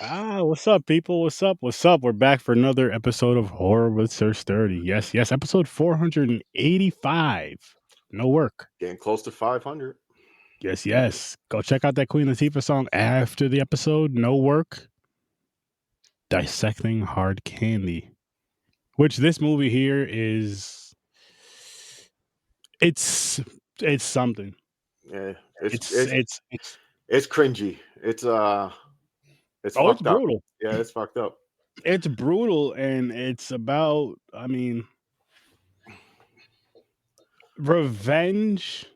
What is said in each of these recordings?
What's up, people? What's up? What's up? We're back for another episode of Horror with Sir Sturdy. Yes, yes, episode 485. No work. Getting close to 500. Yes, yes. Go check out that Queen Latifah song after the episode. No work. Dissecting Hard Candy. Which this movie here is it's something. Yeah, It's cringy. It's it's fucked up. brutal. Yeah, it's fucked up. It's brutal, and it's about, revenge,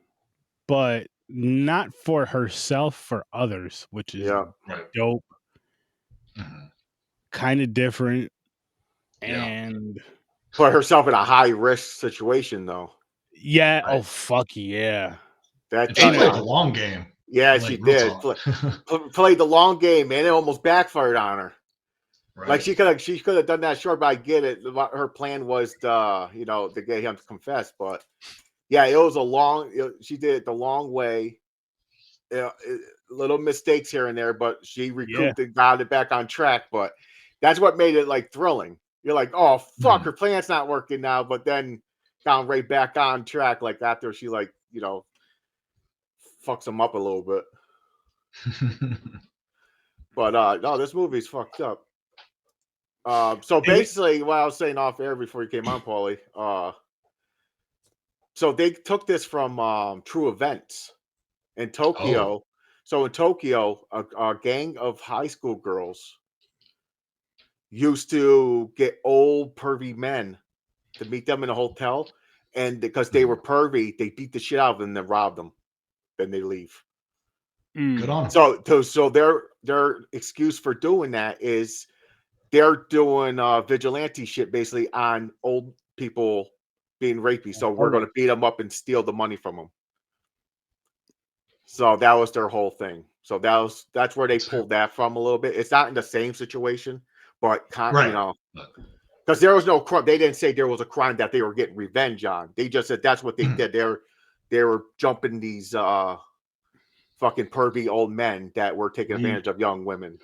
but not for herself, for others, which is dope. Mm-hmm. Kind of different. Yeah. And put herself in a high risk situation, though. Yeah. Right. Oh, fuck yeah. She played the long game. Yeah, she did. Played the long game, and it almost backfired on her. Right. Like she could have done that short, but I get it. Her plan was to get him to confess, but yeah, it was she did it the long way. Little mistakes here and there, but she recouped and got it back on track. But that's what made it like thrilling. You're like, oh fuck, her plan's not working now, but then got right back on track. Like after she fucks him up a little bit. But no, this movie's fucked up. So basically, what I was saying off air before you came on, Paulie. So they took this from true events in Tokyo. Oh. So in Tokyo, a gang of high school girls used to get old pervy men to meet them in a hotel, and because they were pervy, they beat the shit out of them and then robbed them. Then they leave. Good on. So their excuse for doing that is they're doing vigilante shit basically on old people being rapey. So we're going to beat them up and steal the money from them. So that was their whole thing. So that's where they pulled that from a little bit. It's not in the same situation, but because there was no crime. They didn't say there was a crime that they were getting revenge on. They just said that's what they did. They were jumping these fucking pervy old men that were taking advantage of young women.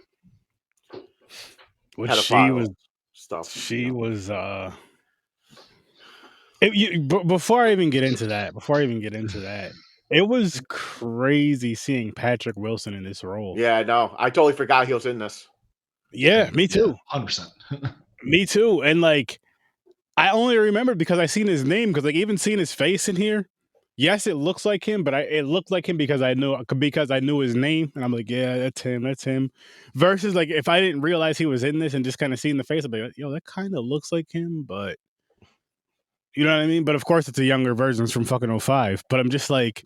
Which she was stuff. She was. Before I even get into that, it was crazy seeing Patrick Wilson in this role. Yeah, no, I totally forgot he was in this. Yeah, me too. 100%. Me too. And like, I only remembered because I seen his name, because like even seeing his face in here. Yes, it looks like him, but it looked like him because I knew his name, and I'm like, yeah, that's him. Versus like if I didn't realize he was in this and just kind of seeing the face, I'd be like, yo, that kind of looks like him, but you know what I mean? But of course, it's a younger version. It's from fucking 05. But I'm just like,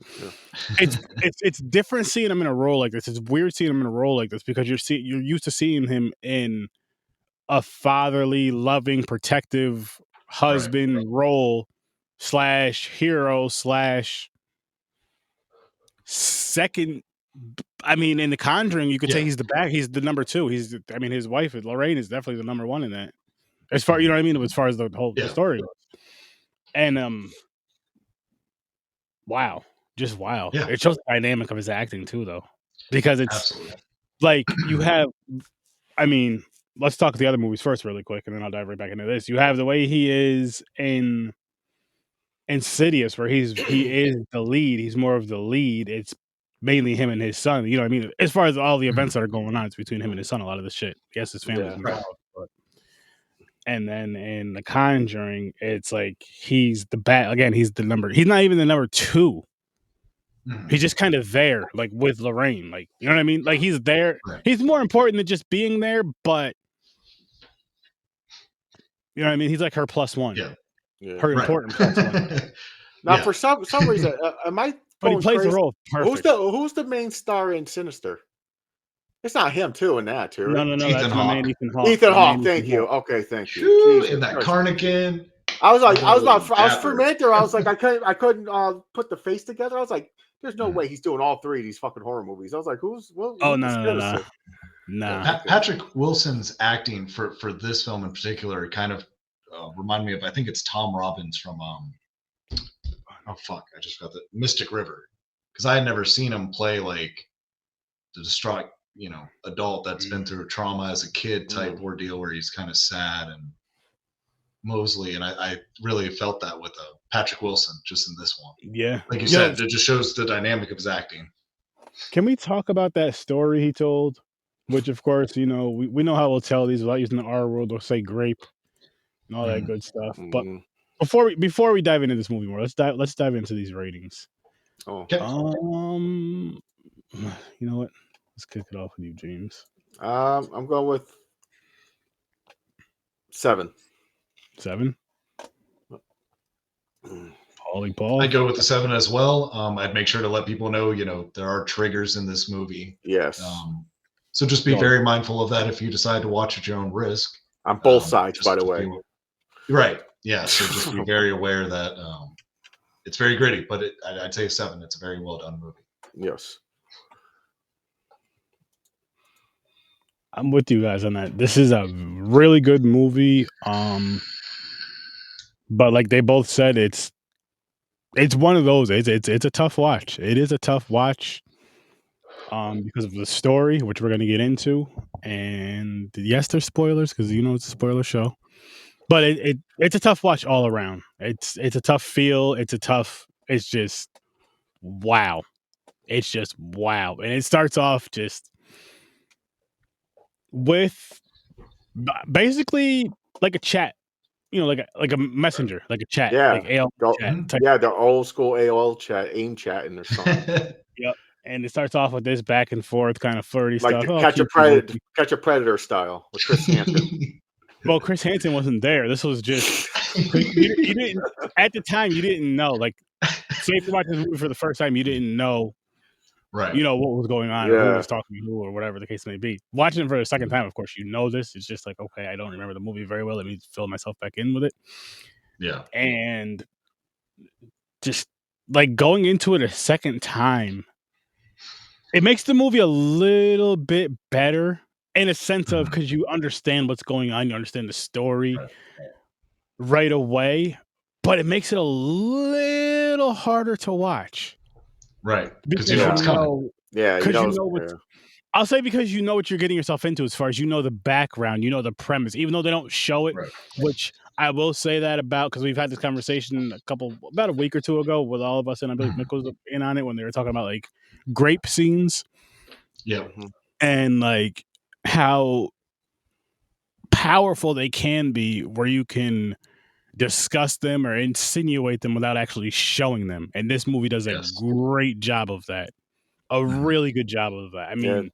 it's different seeing him in a role like this. It's weird seeing him in a role like this because you're used to seeing him in a fatherly, loving, protective husband role. /hero /second. I mean, in The Conjuring, you could say he's the number 2. His wife Lorraine is definitely the number 1 in that. As far, you know what I mean, as far as the whole the story goes. And wow, just wow. Yeah. It shows the dynamic of his acting too, though, because it's like you have. I mean, let's talk the other movies first, really quick, and then I'll dive right back into this. You have the way he is in Insidious, where he is the lead. He's more of the lead. It's mainly him and his son. You know what I mean? As far as all the events that are going on, it's between him and his son. A lot of the shit. Yes, his family's involved. But. And then in The Conjuring, it's like he's the again. He's the number. He's not even the number 2. He's just kind of there, like with Lorraine. Like, you know what I mean? Like he's there. He's more important than just being there, but you know what I mean? He's like her +1. Yeah. Her important +1. Now, for some reason, am I? But he plays the role perfect. Who's the main star in Sinister? It's not him too in that too. Right? No. That's my man, Ethan Hawke. Ethan Hawke. Thank you. Okay, thank you. In that Carnican. I was fermented. I was like, I couldn't put the face together. I was like, there's no way he's doing all 3 of these fucking horror movies. I was like, no. Patrick Wilson's acting for this film in particular kind of remind me of, I think it's Tom Robbins from I just got the Mystic River, because I had never seen him play like the distraught adult that's been through a trauma as a kid type ordeal where he's kind of sad and Mosley, and I really felt that with Patrick Wilson just in this one. Yeah, like you said, it just shows the dynamic of his acting. Can we talk about that story he told? Which, of course, we know how we'll tell these without using the R word or say grape and all that good stuff. But before we dive into this movie more, let's dive into these ratings. Okay. You know what? Let's kick it off with you, James. I'm going with 7. 7. Paul. I go with the 7 as well. I'd make sure to let people know, there are triggers in this movie. Yes. So just be very mindful of that if you decide to watch at your own risk. On both sides, by the way. Right. Yeah. So just be very aware that it's very gritty, but I'd say 7. It's a very well done movie. Yes. I'm with you guys on that. This is a really good movie. But like they both said, it's one of those. It's a tough watch. It is a tough watch. Because of the story, which we're going to get into, and yes, there's spoilers because it's a spoiler show. But it's a tough watch all around. It's a tough feel. It's just wow. It's just wow, and it starts off just with basically like a chat, like a messenger, like a chat, like AOL chat. The old school AOL chat, AIM chatting or something. Yep. And it starts off with this back and forth kind of flirty like stuff. Catch a Predator style with Chris Hansen. Well, Chris Hansen wasn't there. This was just you didn't at the time. You didn't know. Like, say if you watched this movie for the first time, you didn't know, right? What was going on, or who was talking to who, or whatever the case may be. Watching it for the second time, of course, this. It's just like, okay, I don't remember the movie very well. Let me fill myself back in with it. Yeah, and just like going into it a second time. It makes the movie a little bit better in a sense of because you understand what's going on, you understand the story right away, but it makes it a little harder to watch. Right. Because you know what's coming. Yeah, I'll say because you know what you're getting yourself into as far as the background, the premise, even though they don't show it, which I will say that about because we've had this conversation about a week or two ago with all of us, and I believe Nick was in on it when they were talking about like grape scenes. Yeah. And like how powerful they can be where you can discuss them or insinuate them without actually showing them. And this movie does a great job of that. A really good job of that. I mean,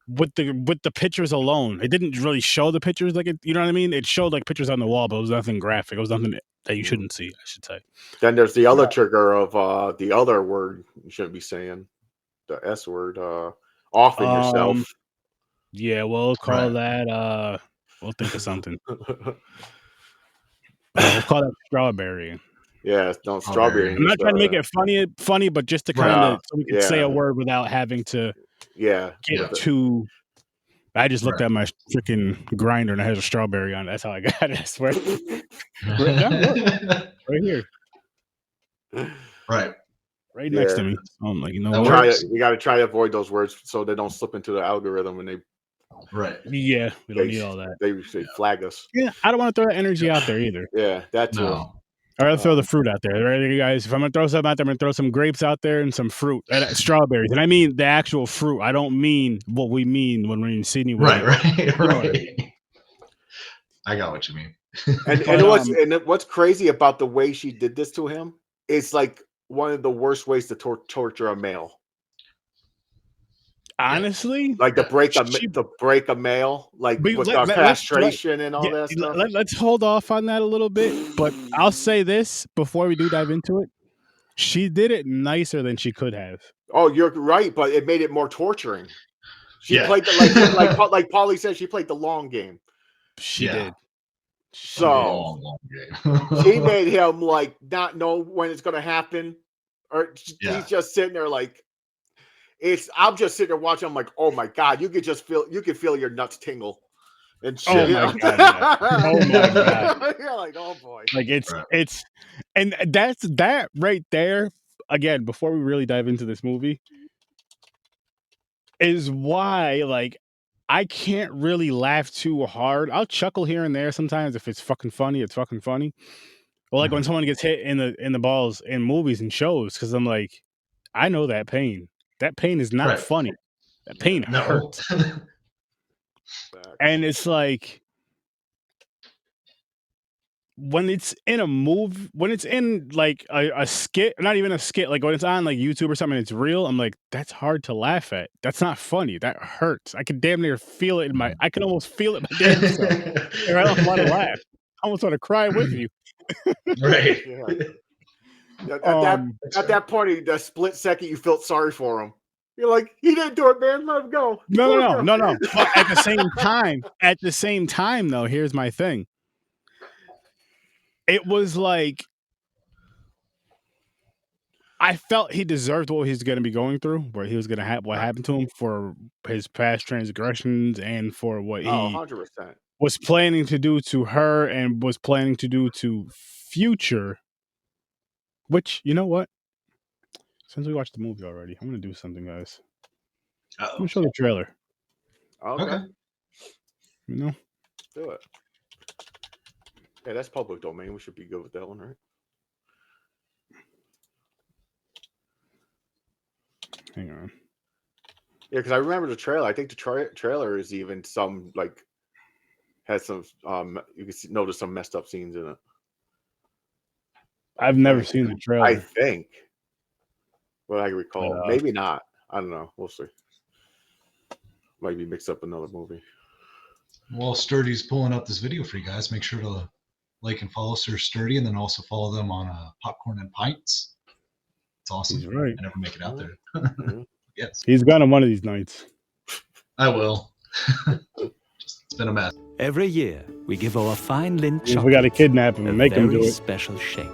with the pictures alone, it didn't really show the pictures like it, you know what I mean? It showed like pictures on the wall, but it was nothing graphic. It was nothing that you shouldn't see, I should say. Then there's the other trigger of the other word you shouldn't be saying, the S word, offing yourself. Yeah, we'll call that we'll think of something. We'll call that strawberry. Yeah, no, strawberry. I'm not trying to make it funny, but just to kind of so we can say a word without having to get too. I just looked at my freaking grinder and it has a strawberry on it. That's how I got it. I swear. Right here. Right next to me. So I'm like, you got to try to avoid those words so they don't slip into the algorithm and they. Right. Yeah, we don't need all that. They flag us. Yeah, I don't want to throw that energy out there either. Yeah, that too. No. I'd rather throw the fruit out there. Right, guys? If I'm going to throw something out there, I'm going to throw some grapes out there and some fruit. Strawberries. And I mean the actual fruit. I don't mean what we mean when we're insinuating. Right. I got what you mean. and what's crazy about the way she did this to him? It's like one of the worst ways to torture a male. Honestly, like to break a male, like with castration and all that stuff. Let's hold off on that a little bit, but I'll say this before we do dive into it: she did it nicer than she could have. Oh, you're right, but it made it more torturing. She played like Paulie said, she played the long game. She did. So long game. She made him like not know when it's going to happen, or he's just sitting there like. I'm just sitting there watching. I'm like, oh my god, you could feel your nuts tingle, and shit. Oh my god! Oh my god! You're like, oh boy. Like it's, and that's that right there. Again, before we really dive into this movie, is why, like, I can't really laugh too hard. I'll chuckle here and there sometimes if it's fucking funny, it's fucking funny. Or like when someone gets hit in the balls in movies and shows, because I'm like, I know that pain. That pain is not funny. That pain hurts. And it's like when it's in a movie, when it's in like a skit, not even a skit, like when it's on like YouTube or something, it's real. I'm like, that's hard to laugh at. That's not funny. That hurts. I can damn near feel it in my. I can almost feel it in my damn self. And I don't want to laugh. I almost want to cry with you. Right. At that point, the split second, you felt sorry for him. You're like, he didn't do it, man. Let him go. No. But at the same time, though, here's my thing. It was like I felt he deserved what he's going to be going through, where he was going to have what happened to him for his past transgressions and for what he 100%. was planning to do to her and was planning to do to Future. Which, you know what? Since we watched the movie already, I'm going to do something, guys. I'm going to show the trailer. Okay. You know? Do it. Yeah, that's public domain. We should be good with that one, right? Hang on. Yeah, because I remember the trailer. I think the trailer is even some, like, has some, you can notice some messed up scenes in it. I've never seen the trailer. I think. What I recall. Maybe not. I don't know. We'll see. Might be mixed up another movie. Well, Sturdy's pulling up this video for you guys. Make sure to like and follow Sir Sturdy, and then also follow them on Popcorn and Pints. It's awesome. He's right. I never make it out there. Yes. He's gone on one of these nights. I will. It's been a mess. Every year, we give our fine lint chocolate. We got to kidnap him and make him do it. Special shape.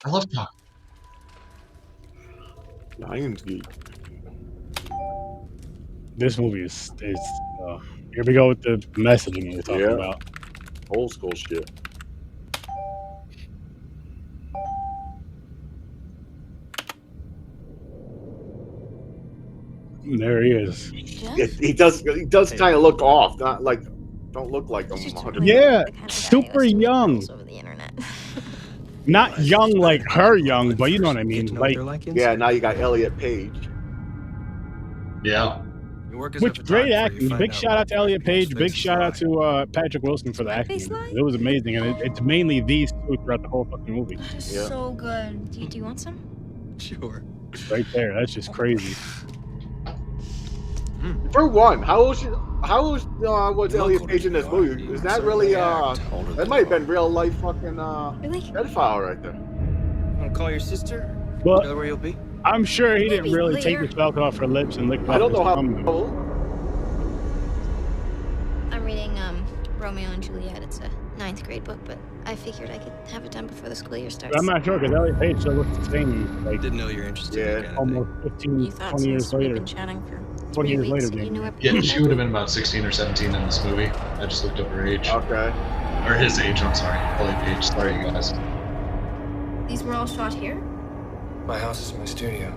I love chocolate. Lionsgate. This movie is here we go with the messaging we're talking about. Old school shit. There he is. He does kind of look off, not like, don't look like him. Yeah, super young. Not young like her young, but you know what I mean. Like, yeah, now you got Elliot Page. Yeah. Which great acting. Big shout out to Elliot Page. Big shout out to Patrick Wilson for the acting. It was amazing, and it's mainly these two throughout the whole fucking movie. So good. Do you want some? Sure. Right there. That's just crazy. For one, how old was Elliot Page in this movie? Is that really that might have been real life fucking pedophile right there. Wanna call your sister? Well, Tell her where you'll be? I'm sure he didn't really take the milk off her lips and lick. I don't know how old. I'm reading Romeo and Juliet. It's a 9th grade book, but I figured I could have it done before the school year starts. I'm not sure because Elliot Page still looks the same. Like, Didn't know you're interested. Yeah, almost 15, 20 years later. 20 years later, Yeah, she would have been about 16 or 17 in this movie. I just looked up her age. Okay. Or his age, I'm sorry. Elliot Page. Sorry, you guys. These were all shot here? My house is my studio.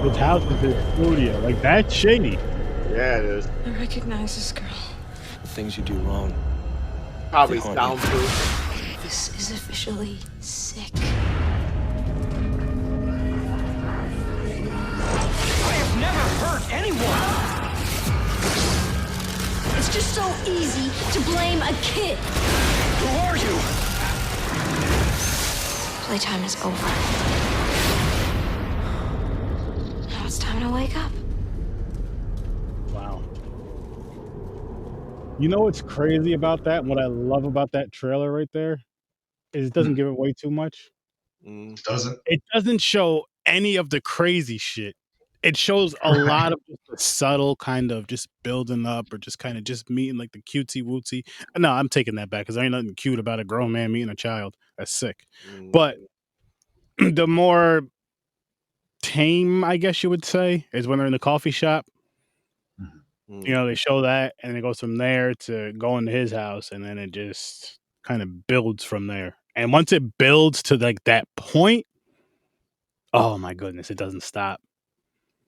His house is his studio. Like, that's shady. Yeah, it is. I recognize this girl. The things you do wrong. Probably soundproof. This is officially sick. I have never hurt anyone! It's just so easy to blame a kid. Who are you? Playtime is over. Now it's time to wake up. Wow. You know what's crazy about that? What I love about that trailer right there is it doesn't give away too much. Doesn't. It doesn't show any of the crazy shit. It shows a lot of just the subtle kind of just building up or just kind of just meeting like the cutesy wootsy. No, I'm taking that back because there ain't nothing cute about a grown man meeting a child. That's sick. But the more tame, I guess you would say, is when they're in the coffee shop. You know, they show that and it goes from there to going to his house and then it just kind of builds from there. And once it builds to like that point, oh my goodness, it doesn't stop.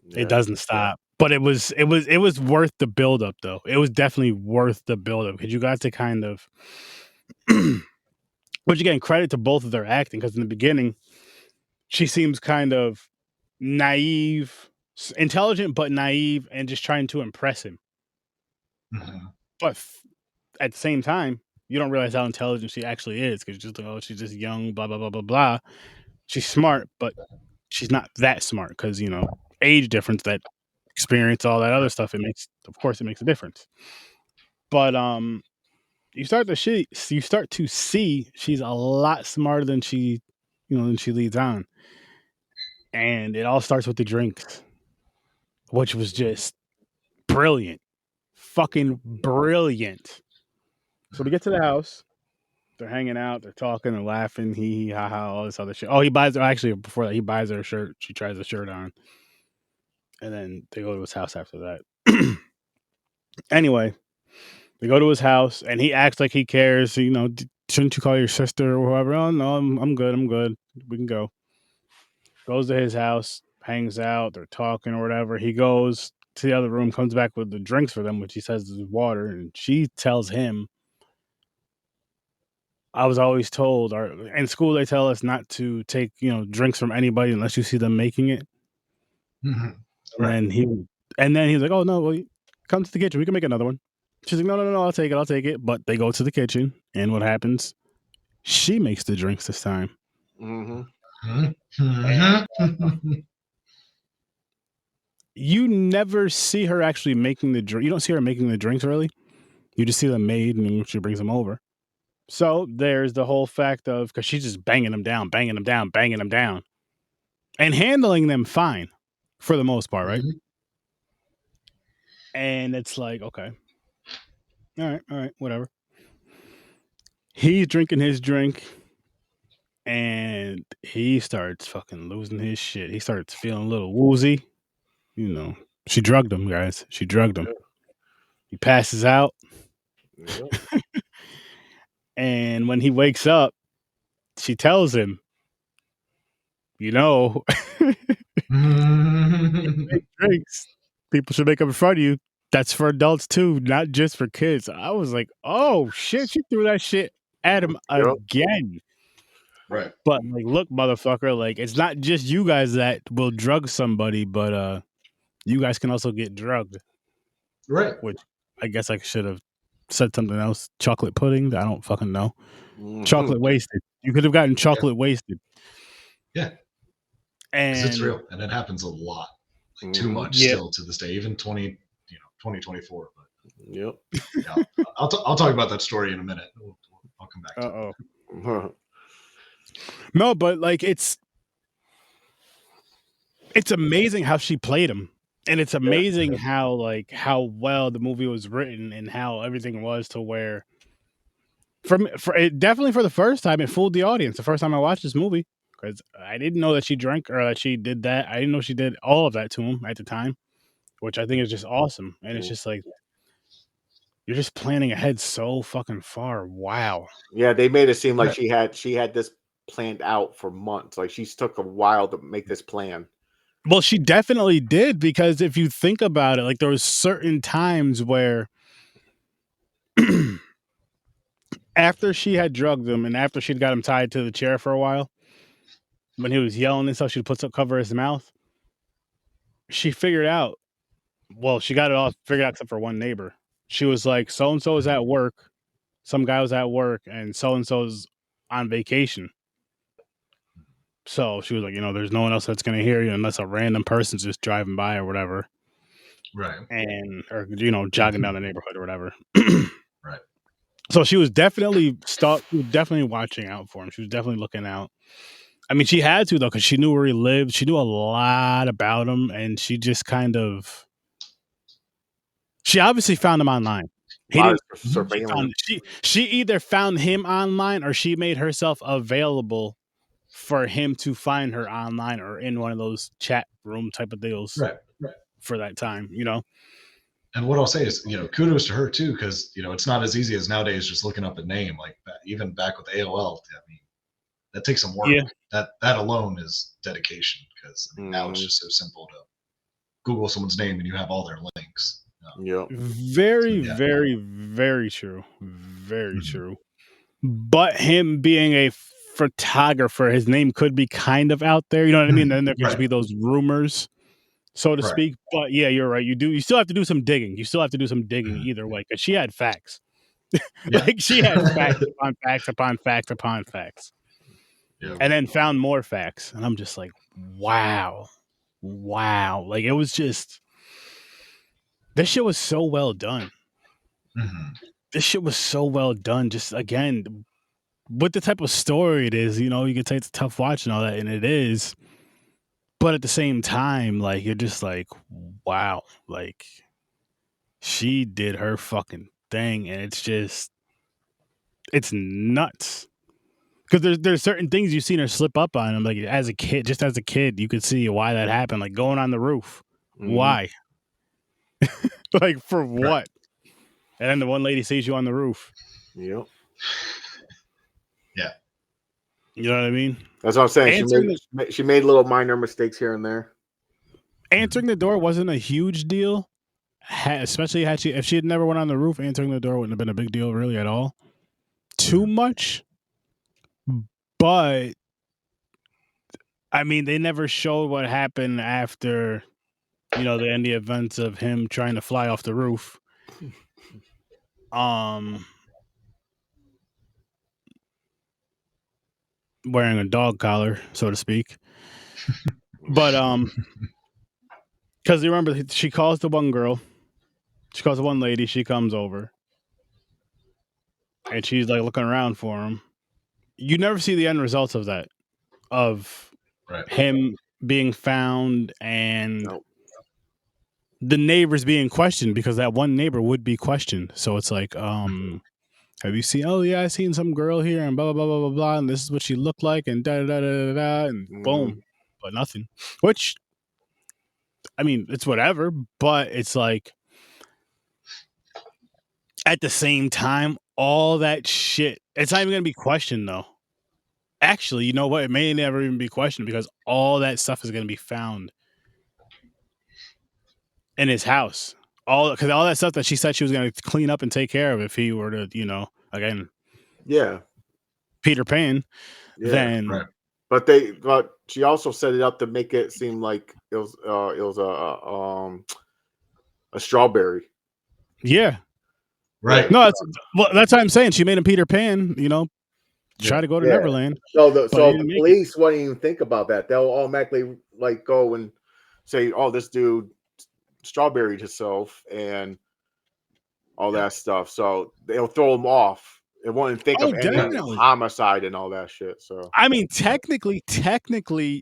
It doesn't stop. But it was worth the build up though. It was definitely worth the build up because you got to kind of but you're getting credit to both of their acting because in the beginning she seems kind of naive, intelligent but naive and just trying to impress him. But at the same time, you don't realize how intelligent she actually is because you're just like, oh, she's just young, blah blah blah blah blah. She's smart, but she's not that smart because age difference, that experience, all that other stuff. It makes a difference. But you start to see she's a lot smarter than she leads on, and it all starts with the drinks, which was just brilliant, fucking brilliant. So we get to the house. They're hanging out. They're talking. They're laughing. Hee hee ha ha. All this other shit. Oh, he buys her. Actually, before that, he buys her a shirt. She tries the shirt on, and then they go to his house after that. Anyway, they go to his house, and he acts like he cares. Shouldn't you call your sister or whoever? Oh no, I'm good. I'm good. We can go. Goes to his house, hangs out. They're talking or whatever. He goes to the other room, comes back with the drinks for them, which he says is water, and she tells him, I was always told, or in school they tell us not to take, drinks from anybody unless you see them making it. Right. And then he's like, oh no, well, come to the kitchen. We can make another one. She's like, no, I'll take it. But they go to the kitchen, and what happens? She makes the drinks this time. You never see her actually making the drink. You don't see her making the drinks really. You just see them made, and she brings them over. So there's the whole fact of, because she's just banging them down, and handling them fine for the most part, right? And it's like, okay, all right, whatever. He's drinking his drink, and he starts fucking losing his shit. He starts feeling a little woozy. She drugged him, guys. She drugged him. He passes out. And when he wakes up, she tells him, drinks, people should make them in front of you. That's for adults too, not just for kids. I was like, oh shit, she threw that shit at him again. Right. But like, look, motherfucker, like it's not just you guys that will drug somebody, but you guys can also get drugged. Right. Which I guess I should have said something else. Chocolate pudding? I don't fucking know. Chocolate wasted. You could have gotten chocolate wasted. Yeah. And it's real, and it happens a lot. Like too much still to this day, even 2024. But yeah, I'll talk about that story in a minute. I'll come back to it. No, but like it's amazing how she played him. And it's amazing how well the movie was written and how everything was to where definitely for the first time it fooled the audience. The first time I watched this movie, because I didn't know that she drank or that she did that. I didn't know she did all of that to him at the time, which I think is just awesome. And it's just like, you're just planning ahead so fucking far. Wow. Yeah, they made it seem like she had this planned out for months. Like she's took a while to make this plan. Well, she definitely did, because if you think about it, like there was certain times where after she had drugged him and after she'd got him tied to the chair for a while, when he was yelling and stuff, she'd put some cover his mouth. She figured out, well, she got it all figured out except for one neighbor. She was like, so-and-so is at work. Some guy was at work and so-and-so's on vacation. So she was like, there's no one else that's going to hear you unless a random person's just driving by or whatever. Right. And, or, jogging down the neighborhood or whatever. Right. So she was definitely watching out for him. She was definitely looking out. I mean, she had to, though, because she knew where he lived. She knew a lot about him. And she just she obviously found him online. She either found him online or she made herself available for him to find her online or in one of those chat room type of deals for that time, And what I'll say is, kudos to her too, because, it's not as easy as nowadays just looking up a name. Like even back with AOL, I mean, that takes some work. Yeah. That alone is dedication, because now it's just so simple Google someone's name and you have all their links. Yeah. Very, very, very true. Very true. But him being a photographer, his name could be kind of out there. You know what I mean? Then there could be those rumors, so to speak. But yeah, you're right. You still have to do some digging. You still have to do some digging either way, because she had facts. Like she had facts upon facts upon facts upon facts. Yeah. And then found more facts. And I'm just like, wow. Like it was just, this shit was so well done. This shit was so well done. Just again, with the type of story it is, you know, you could say it's a tough watch and all that, and it is. But at the same time, like, you're just like, wow, like, she did her fucking thing, and it's just, it's nuts. Because there's certain things you've seen her slip up on. I'm like, as a kid, you could see why that happened. Like going on the roof. Why? Like, for what? And then the one lady sees you on the roof. Yep. Yeah. You know what I mean? That's what I'm saying. She made little minor mistakes here and there. Answering the door wasn't a huge deal, especially if she had never went on the roof. Answering the door wouldn't have been a big deal really at all. Too much, but I mean, they never showed what happened after, you know, the end events of him trying to fly off the roof. Wearing a dog collar, so to speak. But because you remember, she calls the one girl, she calls the one lady, she comes over, and she's like looking around for him. You never see the end results of that, of him being found and the neighbors being questioned, because that one neighbor would be questioned. So it's like, have you seen? Oh yeah, I seen some girl here, and blah blah blah blah blah blah, and this is what she looked like, and da da da da da, and boom, but nothing. Which, I mean, it's whatever, but it's like, at the same time, all that shit, it's not even gonna be questioned though. Actually, you know what? It may never even be questioned, because all that stuff is gonna be found in his house. Because all that stuff that she said she was going to clean up and take care of if he were to, you know, again, Peter Pan, then. Right. But she also set it up to make it seem like it was a strawberry. Yeah. Right. No, that's what I'm saying. She made him Peter Pan, you know, try to go to Neverland. So the police won't even think about that. They'll automatically like go and say, "Oh, this dude strawberried himself," and all that stuff. So they'll throw him off. They won't think of any homicide and all that shit. So I mean, technically,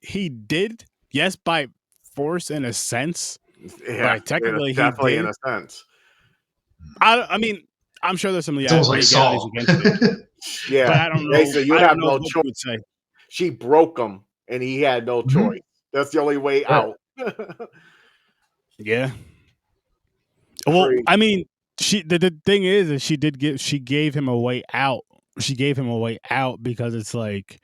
he did, yes, by force in a sense. Yeah, technically, definitely he did. in a sense. I mean, I'm sure there's some legalities against it. Yeah, but I don't know. Basically, you have no choice. Would say. She broke him, and he had no choice. That's the only way out. Yeah. Well, I mean, the thing is she gave him a way out. She gave him a way out because it's like,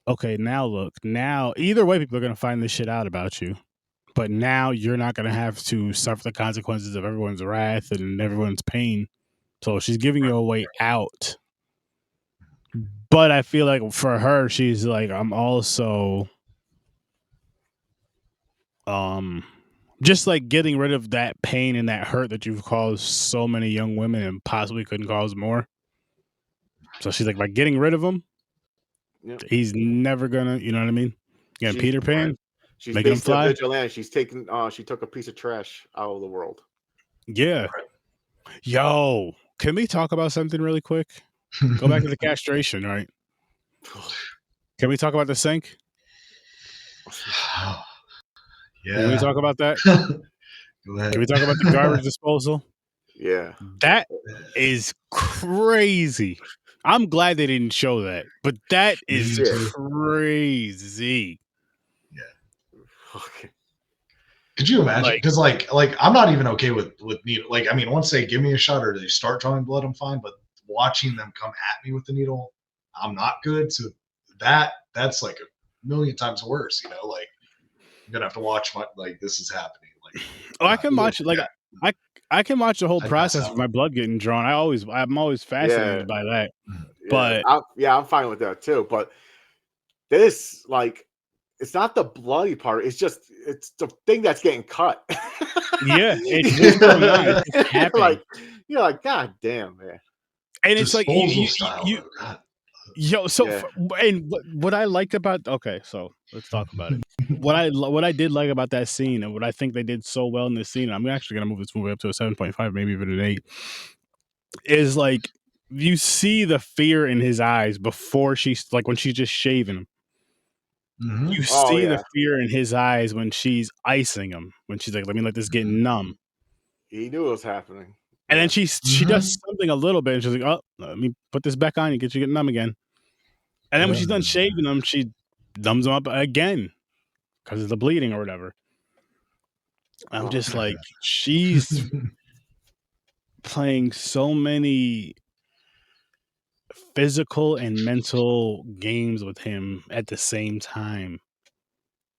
okay, now either way, people are gonna find this shit out about you. But now you're not gonna have to suffer the consequences of everyone's wrath and everyone's pain. So she's giving you a way out. But I feel like for her, she's like, I'm also just like getting rid of that pain and that hurt that you've caused so many young women and possibly couldn't cause more. So she's like, by getting rid of him, he's never gonna, you know what I mean? Yeah, Peter Pan. She's basically a vigilante. She's taken. She took a piece of trash out of the world. Yeah. Yo, can we talk about something really quick? Go back to the castration, right? Can we talk about the sink? Yeah. Can we talk about that? Go ahead. Can we talk about the garbage disposal? Yeah. That is crazy. I'm glad they didn't show that, but that is crazy. Yeah. Okay. Could you imagine? Because like I'm not even okay with needle. Like, I mean, once they give me a shot or they start drawing blood, I'm fine. But watching them come at me with the needle, I'm not good. So that's like a million times worse, you know, like. I'm gonna have to watch this is happening. Like, I can watch it. Like, I can watch the whole process of my blood getting drawn. I'm always fascinated by that. But I'm fine with that too. But this, like, it's not the bloody part. It's the thing that's getting cut. Yeah, it's just going on. It's happening. You're like, God damn, man. And it's like and what I liked about so let's talk about it. What I did like about that scene, and what I think they did so well in this scene, I'm actually gonna move this movie up to a 7.5, maybe even an 8, is like you see the fear in his eyes before she's like when she's just shaving him. Mm-hmm. You see the fear in his eyes when she's icing him, when she's like, let me let this get numb. He knew it was happening. And then she does something a little bit, and she's like, oh, let me put this back on, you get numb again. And then when she's done shaving him, she numbs him up again because of the bleeding or whatever. I'm just like, she's playing so many physical and mental games with him at the same time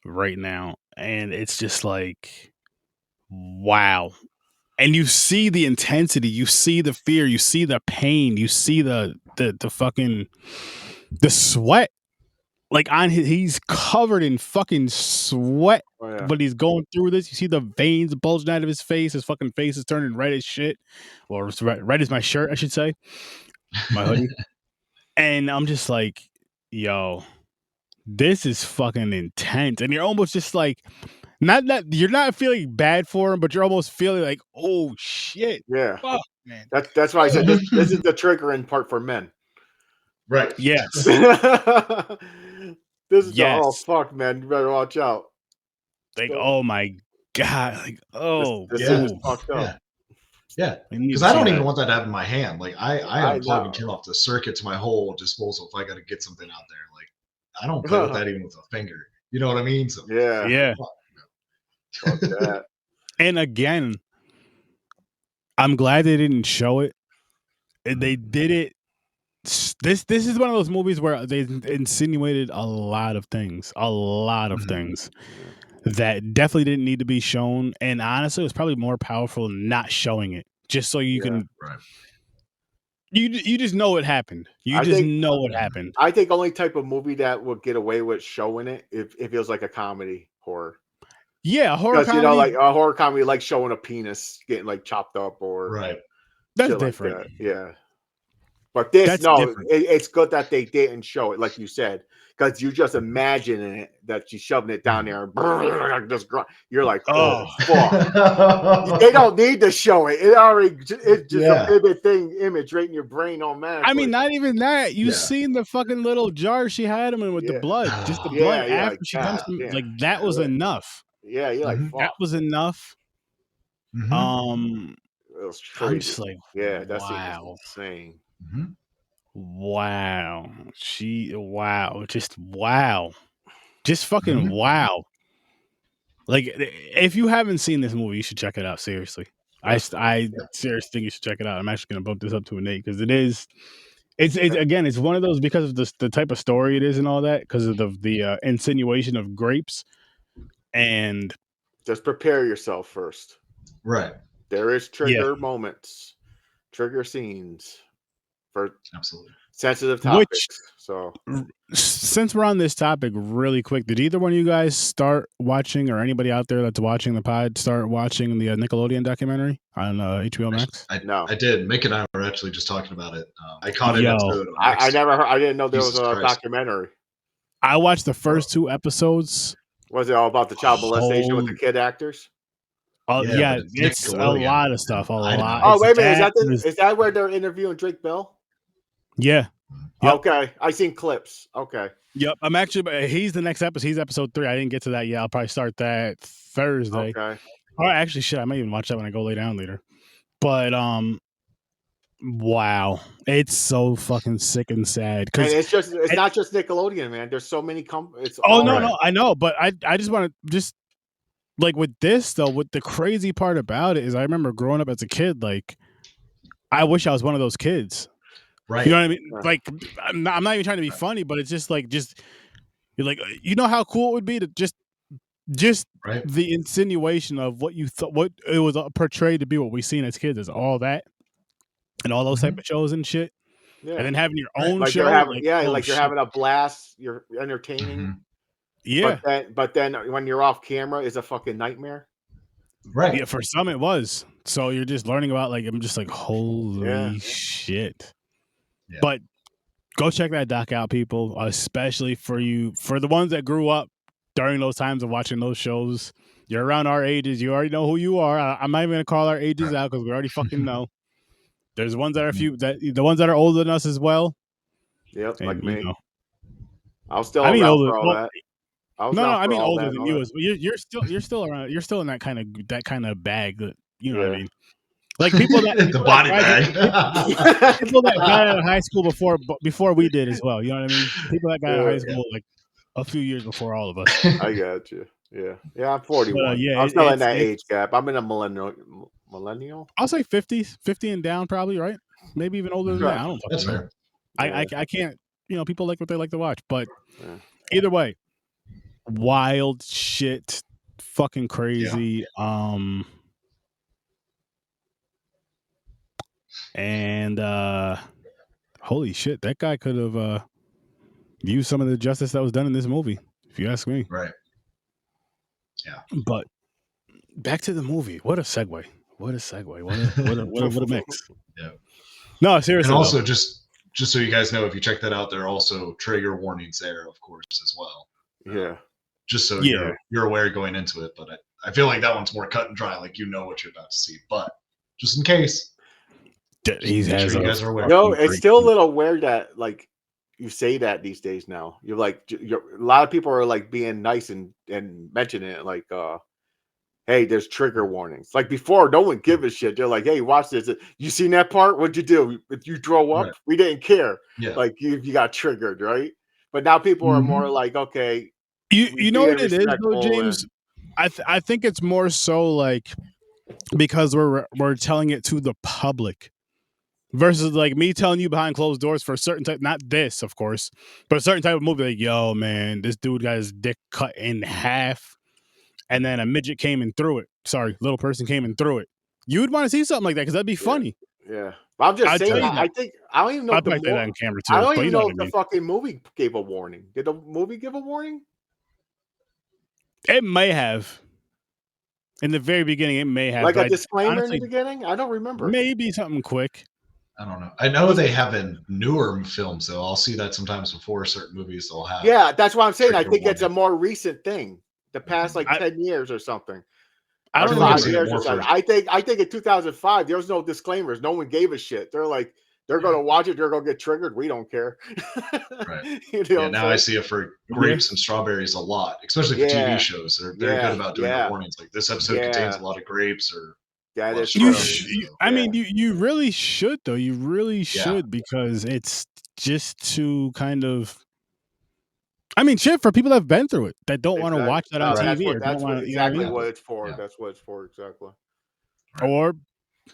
right now. And it's just like, wow. And you see the intensity, you see the fear, you see the pain, you see the fucking the sweat. Like he's covered in fucking sweat, but he's going through this. You see the veins bulging out of his face. His fucking face is turning red as shit, or red as my shirt, I should say, my hoodie. And I'm just like, yo, this is fucking intense. And you're almost just like, not that you're not feeling bad for him, but you're almost feeling like, oh shit, yeah, fuck, man. That's why I said this is the triggering part for men. Right. Yes. This is oh fuck, man, you better watch out. Like, oh my god, like, oh, this is fucked up. Yeah, because I don't even want that to happen in my hand. Like, I unplug and turn off the circuit to my whole disposal if I got to get something out there. Like, I don't play with that even with a finger. You know what I mean? So, yeah. Fuck that. And again, I'm glad they didn't show it. They did it. This is one of those movies where they insinuated a lot of things, that definitely didn't need to be shown. And honestly, it was probably more powerful not showing it, just so you can. Right. You just know what happened. You just know what happened. I think only type of movie that would get away with showing it if it feels like a comedy horror. Yeah, a horror comedy. You know, like a horror comedy, like showing a penis getting like chopped up or That's different. Like that. Yeah. But this, it's good that they didn't show it, like you said, because you just imagining it that she's shoving it down there and just you're like, oh fuck. They don't need to show it. It's just a vivid image right in your brain automatically. I mean, not even that. You seen the fucking little jar she had him in with the blood, just the blood after she comes from, like that was enough. Yeah, you're like, fuck. That was enough. It was crazy. I'm just like, that's insane. Mm-hmm. Wow. Just fucking wow. Like, if you haven't seen this movie, you should check it out. Seriously. I seriously think you should check it out. I'm actually going to bump this up to an 8 because it's one of those, because of the type of story it is and all that, because of the insinuation of grapes. And just prepare yourself first. Right. There is trigger moments, trigger scenes for absolutely sensitive topics. So since we're on this topic really quick, did either one of you guys start watching, or anybody out there that's watching the pod start watching the Nickelodeon documentary on HBO Max? I did. Mick and I were actually just talking about it. I caught it. I never heard. I didn't know there was a documentary. I watched the first 2 episodes. Was it all about the child molestation with the kid actors? Oh yeah, it's a lot of stuff. A lot. Oh wait a minute, is that where they're interviewing Drake Bell? Yeah. Yep. Okay, I seen clips. Okay. Yep, I'm actually. He's the next episode. He's episode 3. I didn't get to that yet. I'll probably start that Thursday. Okay. Or actually, shit, I might even watch that when I go lay down later. But wow, it's so fucking sick and sad. And it's not just Nickelodeon, man. There's so many companies. No, I know, but I just want to like with this though. What the crazy part about it is, I remember growing up as a kid. Like, I wish I was one of those kids. Right. You know what I mean? Like, I'm not even trying to be funny, but it's just you're like, you know how cool it would be to just just Right. the insinuation of what you thought, what it was portrayed to be, what we seen as kids, is all that, and all those type of shows and shit. Yeah. And then having your own like show, you're having, oh, like you're shit. having a blast, you're entertaining. Yeah. But then when you're off camera, is a fucking nightmare. Right. Yeah, for some it was. So you're just learning about, like, I'm just like, holy shit. Yeah. But go check that doc out, people, especially for the ones that grew up during those times of watching those shows. You're around our ages. You already know who you are. I'm not even going to call our ages out because we already fucking know. There's ones that are the ones that are older than us as well. Yep, And, like me. You know, I was still I mean, around older, for all that. I mean older than you. You're still around. You're still in that kind of bag. That, you know what I mean? Like people that the body bag. People that got out of high school before we did as well. You know what I mean? People that got out of high school like a few years before all of us. I got you. Yeah. I'm 41. But, yeah, I'm still in that age gap. I'm in a millennial. I'll say 50s, 50 and down, probably, right? Maybe even older than that. I don't fucking That's know. fair. I can't. You know, people like what they like to watch, but either way, wild shit, fucking crazy. And holy shit, that guy could have used some of the justice that was done in this movie, if you ask me. Right. Yeah. But back to the movie. What a segue. What a mix. Yeah. No, seriously. And also, just so you guys know, if you check that out, there are also trigger warnings there, of course, as well. Yeah. Just so you're aware going into it. But I feel like that one's more cut and dry, like you know what you're about to see. But just in case. You guys are aware. No, it's still a little weird that like you say that these days now. You're like a lot of people are like being nice and mentioning it like hey, there's trigger warnings. Like before, no one give a shit. They're like, hey, watch this. You seen that part? What'd you do? If you drove up, we didn't care. Yeah. Like you got triggered, right? But now people are more like, okay. You know what it is though, James? I think it's more so like because we're telling it to the public. Versus like me telling you behind closed doors for a certain type, not this, of course, but a certain type of movie. Like, yo, man, this dude got his dick cut in half, and then a midget came and threw it. Sorry, little person came and threw it. You'd want to see something like that because that'd be funny. Yeah, but I'm just saying. I don't even know. I'd like that on camera too. I don't even know if the fucking movie gave a warning. Did the movie give a warning? It may have. In the very beginning, it may have like a disclaimer in the beginning. I don't remember. Maybe something quick. I don't know. I know they have in newer films, though. I'll see that sometimes before certain movies they'll have. Yeah, that's what I'm saying. I think it's a more recent thing. The past 10 years or something. I don't know. I think in 2005 there was no disclaimers. No one gave a shit. They're like they're gonna watch it. They're gonna get triggered. We don't care. Right. Now I see it for grapes and strawberries a lot, especially for TV shows. They're very good about doing the warnings. Like this episode contains a lot of grapes or. That is I mean, you really should though. You really should because it's just to kind of. I mean, shit for people that have been through it that don't want to watch that on TV. That's exactly what it's for. That's what it's for, exactly. Or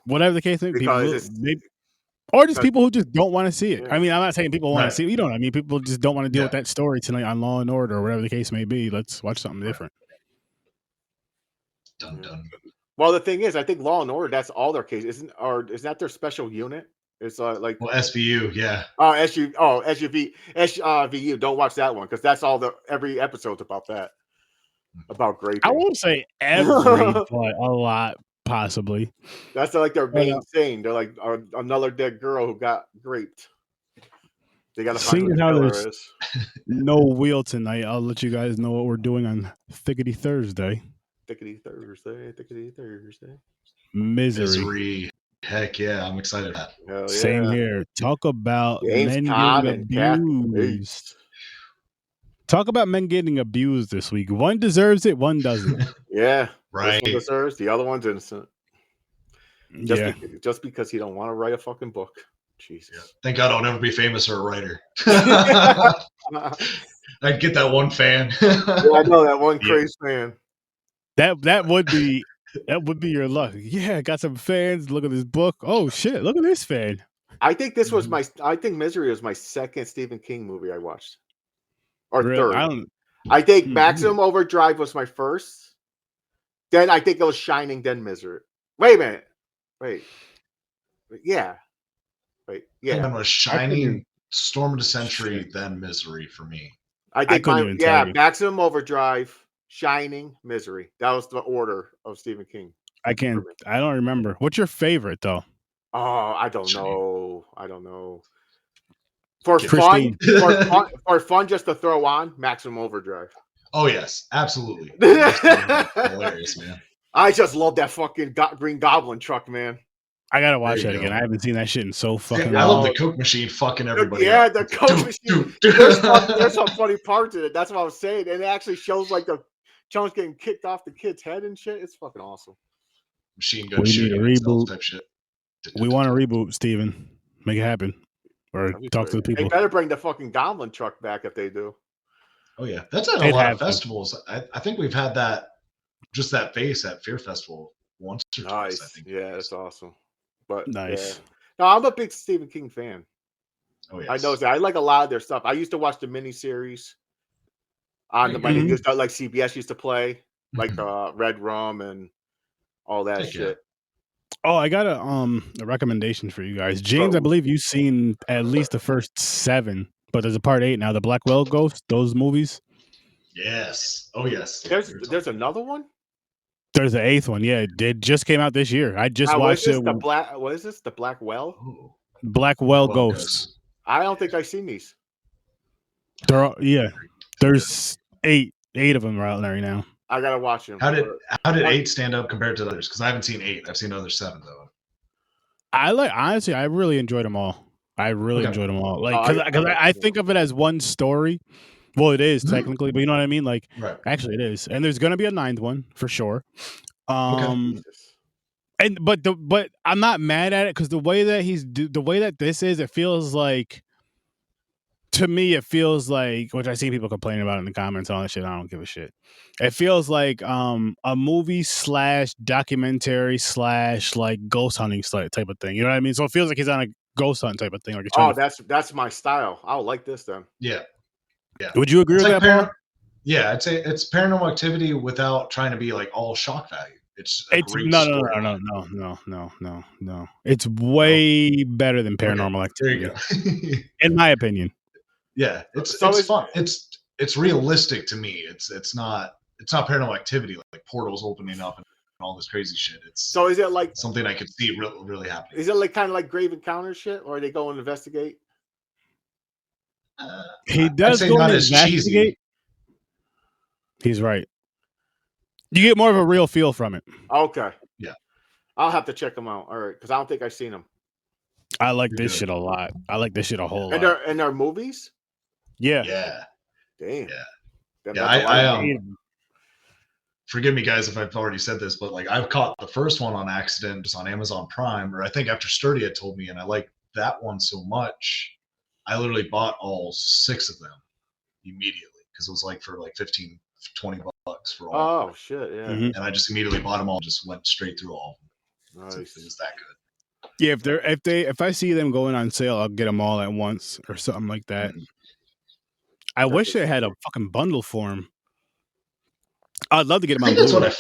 whatever the case may be, or just people who just don't want to see it. I mean, I'm not saying people want to see it. You know what I mean? People just don't want to deal with that story tonight on Law and Order or whatever the case may be. Let's watch something different. Dun dun. Well, the thing is, I think Law and Order, that's all their case, isn't that their special unit? It's like SVU, yeah. SVU. Don't watch that one because that's every episode's about that, about graping. I won't say every, but a lot possibly. That's like their main thing. They're like another dead girl who got raped. They got to find who the killer is. No wheel tonight. I'll let you guys know what we're doing on Thickety Thursday. Thickety Thursday. Misery. Heck yeah, I'm excited about that. Same here. Talk about men getting abused. Talk about men getting abused this week. One deserves it, one doesn't. Yeah, right. This one deserves, the other one's innocent. Just because he don't want to write a fucking book. Jesus. Yeah. Thank God I'll never be famous or a writer. I'd get that one fan. I know that one crazy fan. That would be your luck. Yeah, got some fans. Look at this book. Oh shit, look at this fan. I think this was I think Misery was my second Stephen King movie I watched. Or third. I think Maximum Overdrive was my first. Then I think it was Shining, then Misery. Wait a minute. Wait. Yeah. Wait. Yeah. Mine was Shining, Storm of the Century, then Misery for me. I think Maximum Overdrive, Shining, Misery. That was the order of Stephen King. I don't remember. What's your favorite though? Oh, I don't know. For fun, just to throw on Maximum Overdrive. Oh yes, absolutely. Hilarious, man. I just love that fucking Green Goblin truck, man. I gotta watch that again. I haven't seen that shit in so fucking long. I love the Coke machine fucking everybody. Yeah, the Coke machine. There's some funny parts in it. That's what I was saying. And it actually shows like the chunks getting kicked off the kid's head and shit. It's fucking awesome. Machine gun shooting reboot type shit. We want a reboot, Steven. Make it happen. Or talk to the people. They better bring the fucking Goblin truck back if they do. Oh yeah, that's at a lot of festivals. I think we've had that, just that face at Fear Festival once or twice. I think. Yeah, that's awesome. But nice. No, I'm a big Stephen King fan. Oh yeah, I know that. I like a lot of their stuff. I used to watch the miniseries on the like CBS used to play, like Red Rum and all that shit. Oh, I got a recommendation for you guys. James, I believe you've seen at least the first 7, but there's a part 8 now. The Blackwell Ghost, those movies. Yes. Oh yes. There's another one. There's the 8th one. Yeah, it just came out this year. I just watched it. What is this? The Blackwell? Blackwell Ghosts. I don't think I've seen these. There's 8 of them right there now. I gotta watch them. How did 8 stand up compared to the others? Because I haven't seen 8. I've seen the other 7 though. Honestly, I really enjoyed them all. Enjoyed them all. Like because I think of it as one story. Well, it is technically, but you know what I mean. Like, actually, it is, and there's gonna be a 9th one for sure. But I'm not mad at it because the way that this is, it feels like. To me, it feels like, which I see people complaining about in the comments, all that shit. I don't give a shit. It feels like a movie / documentary / like ghost hunting type of thing. You know what I mean? So it feels like he's on a ghost hunt type of thing. Like that's my style. I'll like this then. Yeah. Would you agree with that, Paul? Yeah, I'd say it's Paranormal Activity without trying to be like all shock value. It's no. It's way better than Paranormal Activity. There you go. In my opinion. Yeah, it's fun. It's realistic to me. It's not Paranormal Activity like portals opening up and all this crazy shit. So is it like something I could see really happening? Is it like kind of like Grave Encounter shit, or are they go and investigate? He does go and investigate. Cheesy. He's right. You get more of a real feel from it. Okay. Yeah. I'll have to check them out. All right, because I don't think I've seen them. I like this shit a lot. I like this shit a whole lot. And they're movies? Yeah. Yeah. Damn. Yeah. I forgive me, guys, if I've already said this, but like I've caught the first one on accident just on Amazon Prime, or I think after Sturdy had told me, and I liked that one so much, I literally bought all 6 of them immediately because it was like for like $15-20 for all. Oh shit, yeah. And I just immediately bought them all, just went straight through all of them. Nice. It was that good. Yeah, if I see them going on sale, I'll get them all at once or something like that. I wish they had a fucking bundle for them. I'd love to get them on Blu-ray.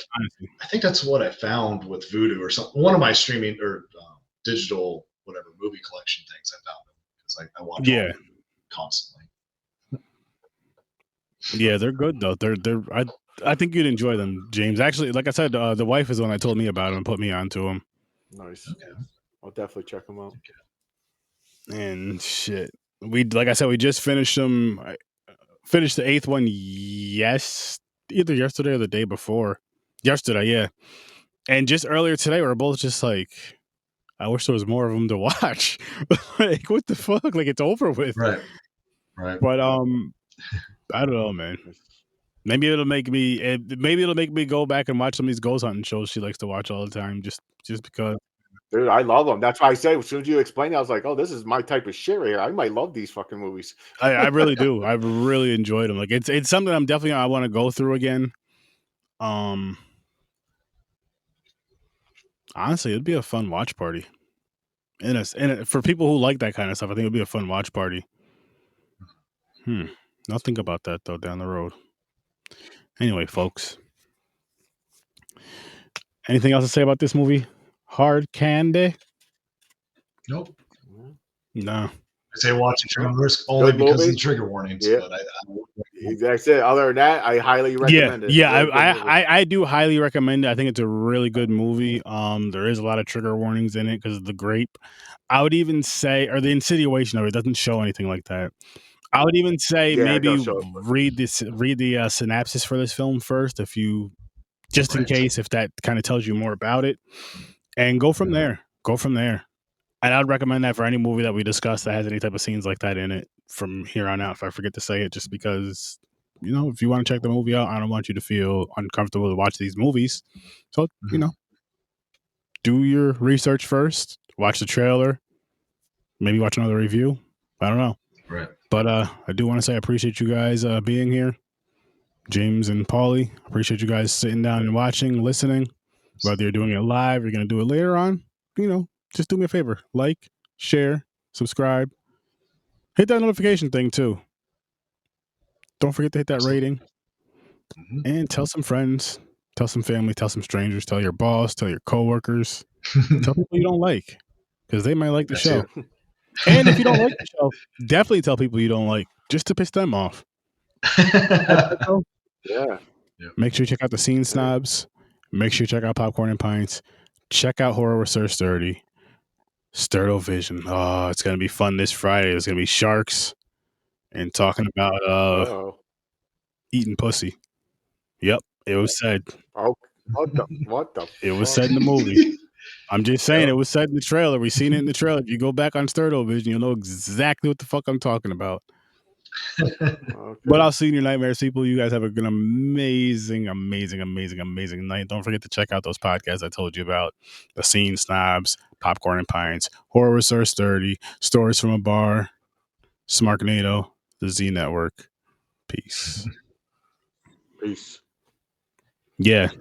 I think that's what I found with Vudu or something. One of my streaming or digital whatever movie collection things I found because I watch them constantly. Yeah, they're good though. I think you'd enjoy them, James. Actually, like I said, the wife is the one that told me about them and put me onto them. Nice. Okay. I'll definitely check them out. And shit, like I said, we just finished them. I finished the 8th one. Either yesterday or the day before. Yesterday, yeah. And just earlier today, we were both just like, I wish there was more of them to watch. Like, what the fuck? Like, it's over with. Right. But I don't know, man. Maybe it'll make me go back and watch some of these ghost hunting shows she likes to watch all the time, just because. Dude, I love them. That's why I say as soon as you explain it, I was like, oh, this is my type of shit right here. I might love these fucking movies. I really do. I've really enjoyed them. Like it's something I want to go through again. Honestly, it'd be a fun watch party. And for people who like that kind of stuff, I think it'd be a fun watch party. I'll think about that though down the road. Anyway, folks, anything else to say about this movie? Hard Candy? Nope. No. I say watch it your own risk only because of the trigger warnings. Yeah. But That's it. Other than that, I highly recommend it. Yeah, I do highly recommend it. I think it's a really good movie. There is a lot of trigger warnings in it because of the grape. I would even say, or the insinuation of it doesn't show anything like that. I would even say maybe read the synopsis for this film first, if you just in case, if that kind of tells you more about it, and go from there. Go from there. And I'd recommend that for any movie that we discuss that has any type of scenes like that in it from here on out. If I forget to say it, just because, you know, if you want to check the movie out, I don't want you to feel uncomfortable to watch these movies. So, you know, do your research first. Watch the trailer. Maybe watch another review. I don't know. Right. But I do want to say I appreciate you guys being here. James and Paulie, appreciate you guys sitting down and watching, listening. Whether you're doing it live, you're going to do it later on, you know, just do me a favor. Like, share, subscribe. Hit that notification thing, too. Don't forget to hit that rating. And tell some friends, tell some family, tell some strangers, tell your boss, tell your coworkers. Tell people you don't like, because they might like the show. And if you don't like the show, definitely tell people you don't like, just to piss them off. Yeah. Make sure you check out the Scene Snobs. Make sure you check out Popcorn and Pints. Check out Horror with Sir Sturdy. Sturdo Vision. Oh, it's gonna be fun this Friday. There's gonna be sharks and talking about eating pussy. Yep, it was said. Oh, what the? It was said in the movie. I'm just saying, it was said in the trailer. We seen it in the trailer. If you go back on Sturdo Vision, you'll know exactly what the fuck I'm talking about. But I'll see you in your nightmares, people. You guys have an amazing, amazing, amazing, amazing night. Don't forget to check out those podcasts I told you about. The Scene Snobs, Popcorn and Pints, Horror with Sir Sturdy, Stories from a Bar, Smarknado, the Z Network. Peace. Peace. Yeah.